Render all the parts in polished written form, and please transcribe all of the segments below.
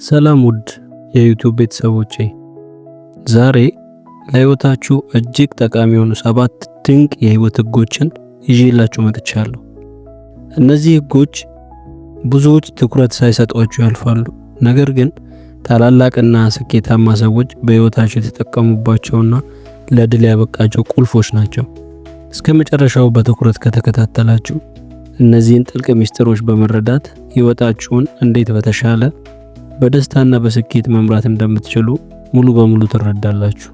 ሰላም ውድ የዩቲዩብ ቤተሰቦቼ፣ ዛሬ ለህይወታችሁ እጅግ ጠቃሚ የሆኑ 7 ድንቅ የህይወት ህጎችን ይዤላችሁ መጥቻለሁ። እነዚህ ህጎች ብዙዎች ትኩረት ሳይሰጧቸው ያልፋሉ፣ ነገር ግን ታላላቅና ስኬታማ ሰዎች በህይወታቸው የተጠቀሙባቸውና ለድል ያበቃቸው ቁልፎች ናቸው። እስከ መጨረሻው በትኩረት ከተከታተላችሁ እነዚህን ጥልቅ ሚስጥሮች በመረዳት ህይወታችሁን እንዴት በተሻለ በደስታና በስኬት መምራት እንደምትችሉ ሙሉ በሙሉ ትረዳላችሁ።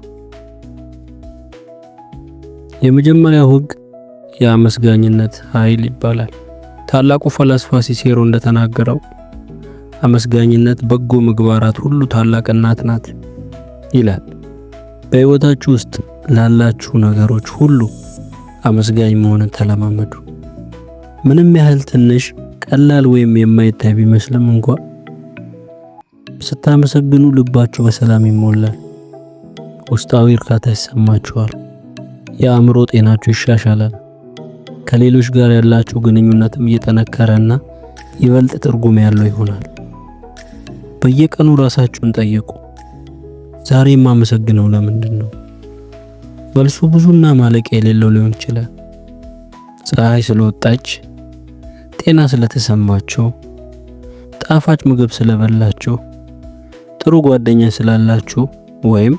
የመጀመሪያው ህግ የአመስጋኝነት ኃይል ይባላል። ታላቁ ፈላስፋ ሲሴሮ እንደተናገረው አመስጋኝነት በጎ ምግባራት ሁሉ ታላቅ እናት ናት ይላል። በህይወታችሁ ውስጥ ላላችሁ ነገሮች ሁሉ አመስጋኝ መሆንን ተለማመዱ። ምንም ያህል ትንሽ፣ ቀላል ወይም የማይታይ ቢመስልም እንኳን ስታመሰግኑ ልባችሁ በሰላም ይሞላል፣ ውስጣዊ እርካታ ይሰማችኋል፣ የአእምሮ ጤናችሁ ይሻሻላል፣ ከሌሎች ጋር ያላችሁ ግንኙነትም እየጠነከረና ይበልጥ ትርጉም ያለው ይሆናል። በየቀኑ ራሳችሁን ጠይቁ፣ ዛሬ የማመሰግነው ለምንድን ነው? መልሱ ብዙና ማለቂያ የሌለው ሊሆን ይችላል። ፀሐይ ስለወጣች፣ ጤና ስለተሰማችሁ፣ ጣፋጭ ምግብ ስለበላችሁ፣ ጥሩ ጓደኛ ስላላችሁ ወይም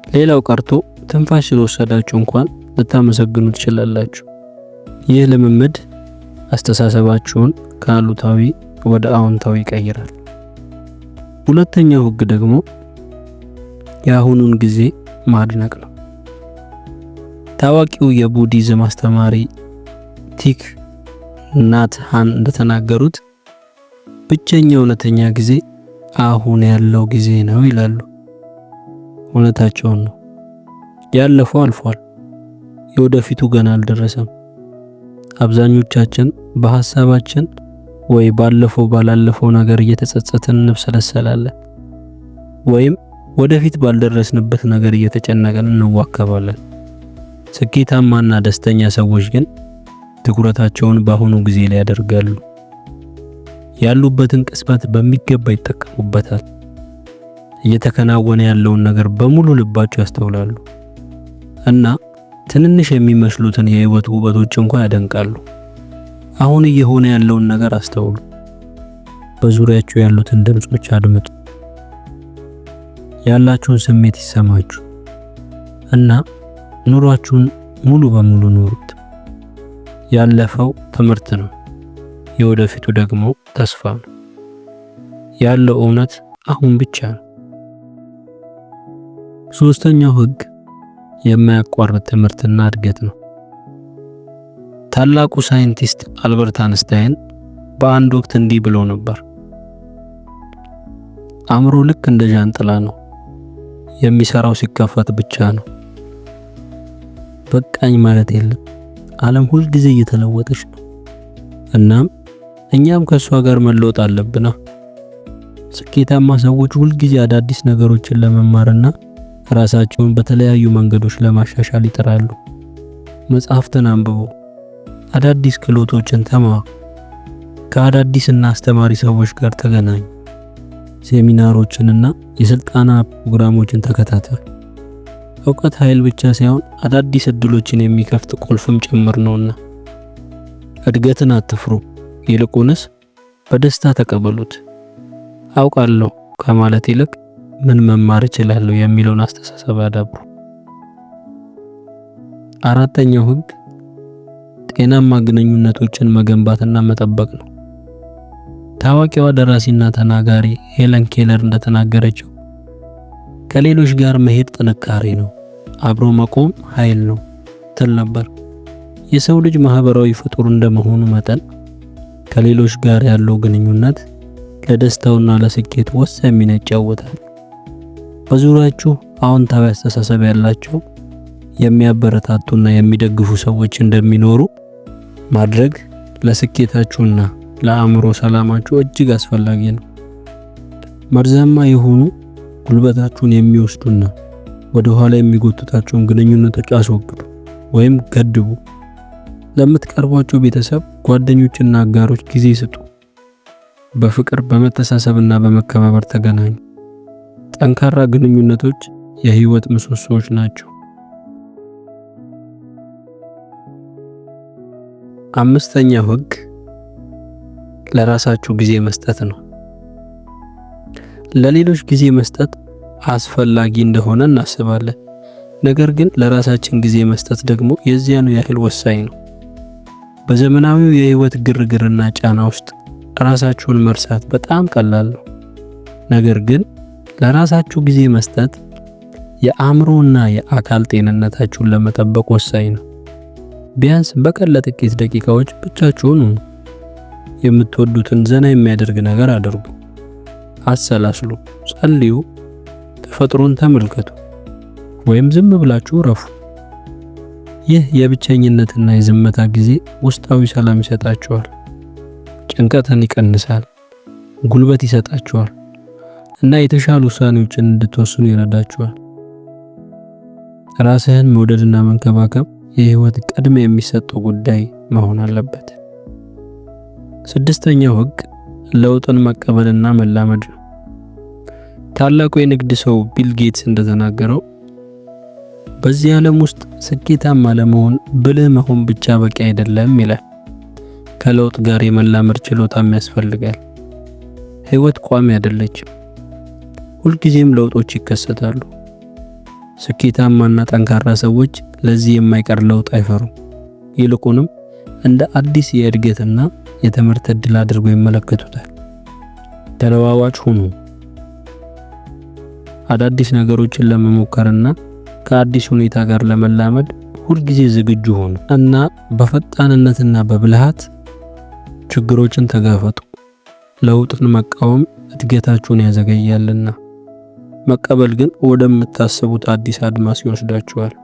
ሌላው ቀርቶ ትንፋሽ ስለወሰዳችሁ እንኳን ልታመሰግኑ ትችላላችሁ። ይህ ልምምድ አስተሳሰባችሁን ከአሉታዊ ወደ አዎንታዊ ይቀይራል። ሁለተኛው ህግ ደግሞ የአሁኑን ጊዜ ማድነቅ ነው። ታዋቂው የቡዲዝም አስተማሪ ቲክ ናት ሃን እንደተናገሩት ብቸኛ እውነተኛ ጊዜ አሁን ያለው ጊዜ ነው ይላሉ። እውነታቸውን ነው። ያለፈው አልፏል፣ የወደፊቱ ገና አልደረሰም። አብዛኞቻችን በሐሳባችን ወይ ባላለፈው ነገር እየተጸጸትን እንብሰለሰላለን፣ ወይም ወደፊት ባልደረስንበት ነገር እየተጨነቀን እንዋከባለን። ስኬታማና ደስተኛ ሰዎች ግን ትኩረታቸውን በአሁኑ ጊዜ ላይ ያደርጋሉ። ያሉበትን ቅጽበት በሚገባ ይጠቀሙበታል። እየተከናወነ ያለውን ነገር በሙሉ ልባቸው ያስተውላሉ እና ትንንሽ የሚመስሉትን የህይወት ውበቶች እንኳን ያደንቃሉ። አሁን እየሆነ ያለውን ነገር አስተውሉ። በዙሪያችሁ ያሉትን ድምጾች አድምጡ። ያላችሁን ስሜት ይሰማችሁ እና ኑሯችሁን ሙሉ በሙሉ ኑሩት። ያለፈው ትምህርት ነው፣ የወደፊቱ ደግሞ ተስፋ ነው። ያለው እውነት አሁን ብቻ ነው። ሶስተኛው ህግ የማያቋርጥ ትምህርትና እድገት ነው። ታላቁ ሳይንቲስት አልበርት አንስታይን በአንድ ወቅት እንዲህ ብሎ ነበር፣ አእምሮ ልክ እንደ ጃንጥላ ነው፣ የሚሰራው ሲከፈት ብቻ ነው። በቃኝ ማለት የለም። ዓለም ሁል ጊዜ እየተለወጠች ነው፣ እናም እኛም ከሷ ጋር መለወጥ አለብን። ስኬታማ ሰዎች ሁል ጊዜ አዳዲስ ነገሮችን ለመማርና ራሳቸውን በተለያዩ መንገዶች ለማሻሻል ይጥራሉ። መጽሐፍትን አንብቡ፣ አዳዲስ ክህሎቶችን ተማሩ፣ ከአዳዲስና አስተማሪ ሰዎች ጋር ተገናኙ፣ ሴሚናሮችንና የስልጠና ፕሮግራሞችን ተከታተሉ። እውቀት ኃይል ብቻ ሳይሆን አዳዲስ እድሎችን የሚከፍት ቁልፍም ጭምር ነውና እድገትን አትፍሩ፣ ይልቁንስ በደስታ ተቀበሉት። አውቃለሁ ከማለት ይልቅ ምን መማር እችላለሁ የሚለውን አስተሳሰብ አዳብሩ። አራተኛው ህግ ጤናማ ግንኙነቶችን መገንባትና መጠበቅ ነው። ታዋቂዋ ደራሲና ተናጋሪ ሄለን ኬለር እንደተናገረችው ከሌሎች ጋር መሄድ ጥንካሬ ነው፣ አብሮ መቆም ኃይል ነው ትል ነበር። የሰው ልጅ ማህበራዊ ፍጡር እንደመሆኑ መጠን ከሌሎች ጋር ያለው ግንኙነት ለደስታውና ለስኬቱ ወሳኝ ሚና ይጫወታል። በዙሪያችሁ አዎንታዊ አስተሳሰብ ያላቸው የሚያበረታቱና የሚደግፉ ሰዎች እንደሚኖሩ ማድረግ ለስኬታችሁና ለአእምሮ ሰላማችሁ እጅግ አስፈላጊ ነው። መርዛማ የሆኑ ጉልበታችሁን የሚወስዱና ወደ ኋላ የሚጎትታችሁን ግንኙነቶች አስወግዱ ወይም ገድቡ። ለምትቀርቧቸው ቤተሰብ፣ ጓደኞችና አጋሮች ጊዜ ስጡ። በፍቅር በመተሳሰብና በመከባበር ተገናኙ። ጠንካራ ግንኙነቶች የህይወት ምሰሶዎች ናቸው። አምስተኛው ህግ ለራሳችሁ ጊዜ መስጠት ነው። ለሌሎች ጊዜ መስጠት አስፈላጊ እንደሆነ እናስባለን። ነገር ግን ለራሳችን ጊዜ መስጠት ደግሞ የዚያኑ ያህል ወሳኝ ነው። በዘመናዊው የህይወት ግርግርና ጫና ውስጥ ራሳችሁን መርሳት በጣም ቀላል ነው። ነገር ግን ለራሳችሁ ጊዜ መስጠት የአእምሮና የአካል ጤንነታችሁን ለመጠበቅ ወሳኝ ነው። ቢያንስ በቀን ለጥቂት ደቂቃዎች ብቻችሁን ሁኑ። የምትወዱትን ዘና የሚያደርግ ነገር አድርጉ። አሰላስሉ፣ ጸልዩ፣ ተፈጥሮን ተመልከቱ ወይም ዝም ብላችሁ ረፉ። ይህ የብቸኝነትና የዝምታ ጊዜ ውስጣዊ ሰላም ይሰጣችኋል፣ ጭንቀትን ይቀንሳል፣ ጉልበት ይሰጣችኋል እና የተሻሉ ውሳኔዎችን እንድትወስኑ ይረዳችኋል። ራስህን መውደድና መንከባከብ የህይወት ቅድሚያ የሚሰጠው ጉዳይ መሆን አለበት። ስድስተኛው ህግ ለውጥን መቀበልና መላመድ ነው። ታላቁ የንግድ ሰው ቢል ጌትስ እንደተናገረው በዚህ ዓለም ውስጥ ስኬታማ ለመሆን ብልህ መሆን ብቻ በቂ አይደለም ይላል። ከለውጥ ጋር የመላመድ ችሎታም ያስፈልጋል። ህይወት ቋሚ አይደለችም። ሁልጊዜም ለውጦች ይከሰታሉ። ስኬታማና ጠንካራ ሰዎች ለዚህ የማይቀር ለውጥ አይፈሩም። ይልቁንም እንደ አዲስ የእድገትና የትምህርት ዕድል አድርገው ይመለከቱታል። ተለዋዋጭ ሁኑ። አዳዲስ ነገሮችን ለመሞከርና ከአዲስ ሁኔታ ጋር ለመላመድ ሁልጊዜ ዝግጁ ሆኑ እና በፈጣንነትና በብልሃት ችግሮችን ተጋፈጡ። ለውጥን መቃወም እድገታችሁን ያዘገያልና፣ መቀበል ግን ወደምታስቡት አዲስ አድማስ ይወስዳችኋል።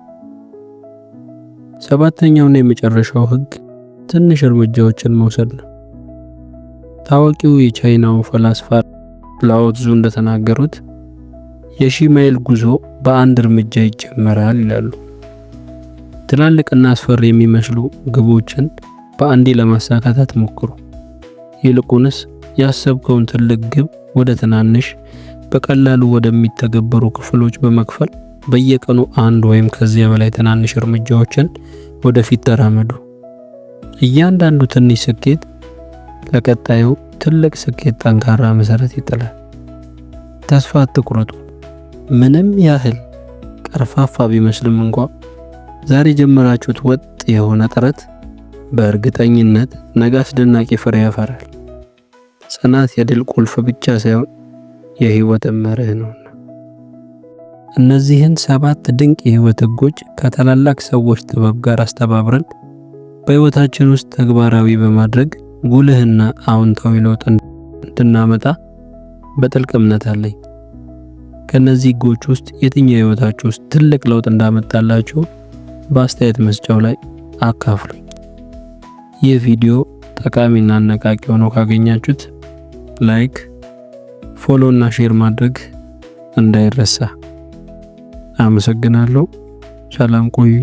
ሰባተኛውና የመጨረሻው ህግ ትንሽ እርምጃዎችን መውሰድ ነው። ታዋቂው የቻይናው ፈላስፋ ላኦ ዙ እንደተናገሩት የሺህ ማይል ጉዞ በአንድ እርምጃ ይጀመራል ይላሉ። ትላልቅና አስፈሪ የሚመስሉ ግቦችን በአንዴ ለማሳካት አትሞክሩ። ይልቁንስ ያሰብከውን ትልቅ ግብ ወደ ትናንሽ በቀላሉ ወደሚተገበሩ ክፍሎች በመክፈል በየቀኑ አንድ ወይም ከዚያ በላይ ትናንሽ እርምጃዎችን ወደፊት ተራመዱ። እያንዳንዱ ትንሽ ስኬት ለቀጣዩ ትልቅ ስኬት ጠንካራ መሰረት ይጥላል። ተስፋ አትቁረጡ። ምንም ያህል ቀርፋፋ ቢመስልም እንኳን ዛሬ ጀመራችሁት ወጥ የሆነ ጥረት በእርግጠኝነት ነገ አስደናቂ ፍሬ ያፈራል። ጽናት የድል ቁልፍ ብቻ ሳይሆን የህይወት መርህ ነውና። እነዚህን 7 ድንቅ የህይወት ህጎች ከታላላቅ ሰዎች ጥበብ ጋር አስተባብረን በህይወታችን ውስጥ ተግባራዊ በማድረግ ጉልህና አዎንታዊ ለውጥ እንድናመጣ በጥልቅ እምነት አለኝ። ከነዚህ ህጎች ውስጥ የትኛው ህይወታችሁ ውስጥ ትልቅ ለውጥ እንዳመጣላችሁ በአስተያየት መስጫው ላይ አካፍሉኝ። ይህ ቪዲዮ ጠቃሚና አነቃቂ ሆኖ ካገኛችሁት ላይክ፣ ፎሎ እና ሼር ማድረግ እንዳይረሳ። አመሰግናለሁ። ሰላም ቆዩ።